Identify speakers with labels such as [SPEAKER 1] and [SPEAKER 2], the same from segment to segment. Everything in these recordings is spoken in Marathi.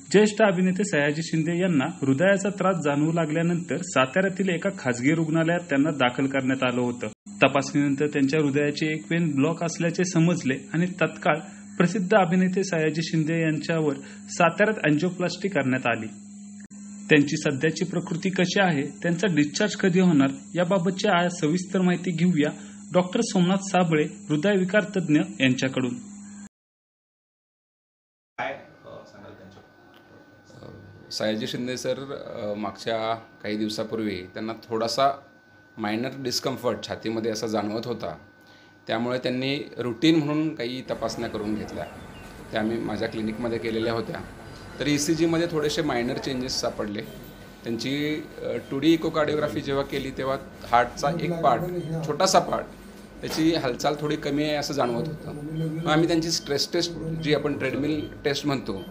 [SPEAKER 1] ज्येष्ठ अभिनेते सयाजी शिंदे यांना हृदयाचा त्रास जाणवू लागल्यानंतर साताऱ्यातील एका खासगी रुग्णालयात त्यांना दाखल करण्यात आलं होतं। तपासणीनंतर त्यांच्या हृदयाची एक वेन ब्लॉक असल्याचे समजले आणि तत्काळ प्रसिद्ध अभिनेते सयाजी शिंदे यांच्यावर साताऱ्यात अँजिओप्लास्टी करण्यात आली। त्यांची सध्याची प्रकृती कशी आहे, त्यांचा डिस्चार्ज कधी होणार याबाबतची आज सविस्तर माहिती घेऊया डॉक्टर सोमनाथ साबळे हृदयविकार तज्ञ यांच्याकडून।
[SPEAKER 2] सयाजी शिंदे सर मागच्या काही दिवसापूर्वी त्यांना थोडासा मायनर डिस्कम्फर्ट छातीमध्ये असा जाणवत होता, त्यामुळे त्यांनी रुटीन म्हणून काही तपासण्या करून घेतल्या। त्या मी माझ्या क्लिनिकमध्ये केलेल्या होत्या। तर ECGमध्ये थोडेसे मायनर चेंजेस सापडले। त्यांची 2D इकोकार्डिओग्राफी जेव्हा केली तेव्हा हार्टचा एक पार्ट, छोटासा पार्ट, त्याची हालचाल थोडी कमी आहे असं जाणवत होतं। मग आम्ही त्यांची स्ट्रेस टेस्ट, जी आपण ट्रेडमिल टेस्ट म्हणतो,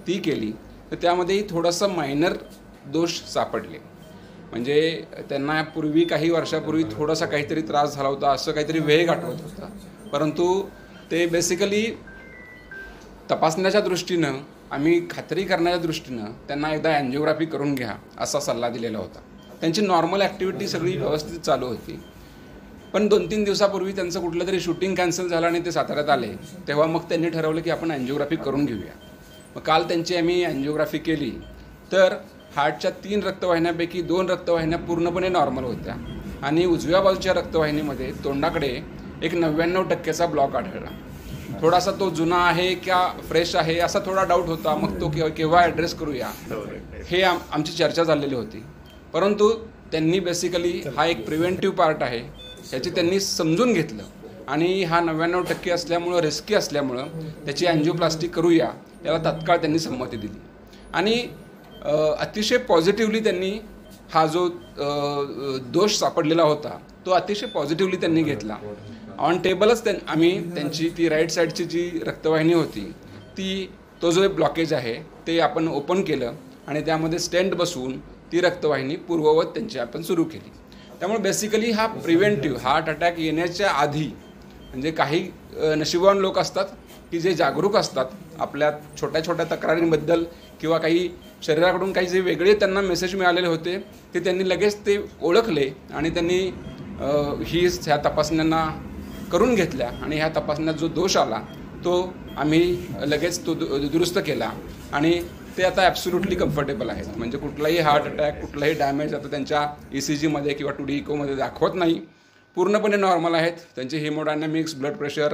[SPEAKER 2] ती केली। तर त्यामध्येही थोडासा मायनर दोष सापडले। म्हणजे त्यांना पूर्वी काही वर्षापूर्वी थोडासा काहीतरी त्रास झाला होता, असं काहीतरी वेग आठवत होता, परंतु ते बेसिकली तपासण्याच्या दृष्टीनं, आम्ही खात्री करण्याच्या दृष्टीनं त्यांना एकदा अँजिओग्राफी करून घ्या असा सल्ला दिलेला होता। त्यांची नॉर्मल ॲक्टिव्हिटी सगळी व्यवस्थित चालू होती, पण 2-3 दिवसापूर्वी त्यांचं कुठलं तरी शूटिंग कॅन्सल झालं आणि ते साताऱ्यात आले, तेव्हा मग त्यांनी ठरवलं की आपण अँजिओग्राफी करून घेऊया। मग काल त्यांची आम्ही अँजिओग्राफी केली तर हार्टच्या 3 रक्तवाहिन्यापैकी 2 रक्तवाहिन्या पूर्णपणे नॉर्मल होत्या आणि उजव्या बाजूच्या रक्तवाहिनीमध्ये तोंडाकडे एक 99% ब्लॉक आढळला। थोडासा तो जुना आहे का फ्रेश आहे असा थोडा डाऊट होता। मग तो केव्हा ॲड्रेस करूया हे आमची चर्चा झालेली होती, परंतु त्यांनी बेसिकली हा एक प्रिव्हेंटिव्ह पार्ट आहे याची त्यांनी समजून घेतलं आणि हा 99% असल्यामुळं, रिस्की असल्यामुळं त्याची अँजिओप्लास्टी करूया याला तात्काळ त्यांनी संमती दिली आणि अतिशय पॉझिटिव्हली त्यांनी हा जो दोष सापडलेला होता तो अतिशय पॉझिटिव्हली त्यांनी घेतला। ऑन टेबलच आम्ही त्यांची ती राईट साईडची जी रक्तवाहिनी होती तो जो ब्लॉकेज आहे ते आपण ओपन केलं आणि त्यामध्ये स्टेंट बसवून ती रक्तवाहिनी पूर्ववत त्यांची आपण सुरू केली। त्यामुळे बेसिकली हा प्रिव्हेंटिव्ह हार्ट अटॅक येण्याच्या आधी, म्हणजे काही नशिबवान लोक असतात की जे जागरूक असतात आपल्या छोट्या छोट्या तक्रारींबद्दल किंवा काही शरीराकडून काही जे वेगळे त्यांना मेसेज मिळालेले होते ते त्यांनी लगेच ते ओळखले आणि त्यांनी ह्या तपासण्यांना करून घेतल्या आणि ह्या तपासण्यात जो दोष आला तो आम्ही लगेच तो दुरुस्त केला आणि ते आता ॲब्सोल्युटली कम्फर्टेबल आहेत। म्हणजे कुठलाही हार्ट अटॅक, कुठलाही डॅमेज आता त्यांच्या ECGमध्ये किंवा 2D इकोमध्ये दाखवत नाही, पूर्णपणे नॉर्मल आहेत। त्यांचे हेमोडायनॅमिक्स, ब्लड प्रेशर,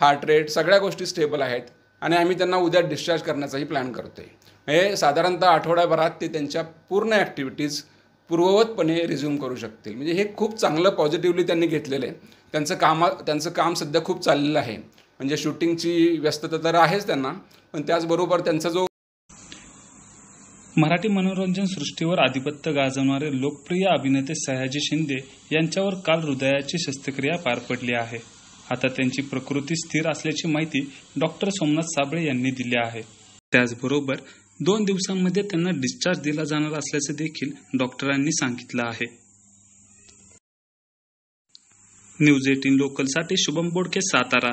[SPEAKER 2] हार्ट रेट सगळ्या गोष्टी स्टेबल आहेत आणि आम्ही त्यांना उद्या डिस्चार्ज करण्याचाही प्लॅन करतोय। हे साधारणतः आठवड्याभरात ते त्यांच्या पूर्ण ॲक्टिव्हिटीज पूर्ववतपणे रिझ्यूम करू शकतील। म्हणजे हे खूप चांगलं पॉझिटिव्हली त्यांनी घेतलेलं आहे। त्यांचं काम सध्या खूप चाललेलं आहे। म्हणजे शूटिंगची व्यस्तता तर आहेच त्यांना, पण त्याचबरोबर त्यांचा जो
[SPEAKER 1] मराठी मनोरंजन सृष्टीवर आधिपत्य गाजवणारे लोकप्रिय अभिनेते सयाजी शिंदे यांच्यावर काल हृदयाची शस्त्रक्रिया पार पडली आहे। आता त्यांची प्रकृती स्थिर असल्याची माहिती डॉक्टर सोमनाथ साबळे यांनी दिली आहे। त्याचबरोबर 2 दिवसांमध्ये त्यांना डिस्चार्ज दिला जाणार असल्याचे देखील डॉक्टरांनी सांगितलं आहे। न्यूज 18 लोकलसाठी शुभम बोडके, सातारा।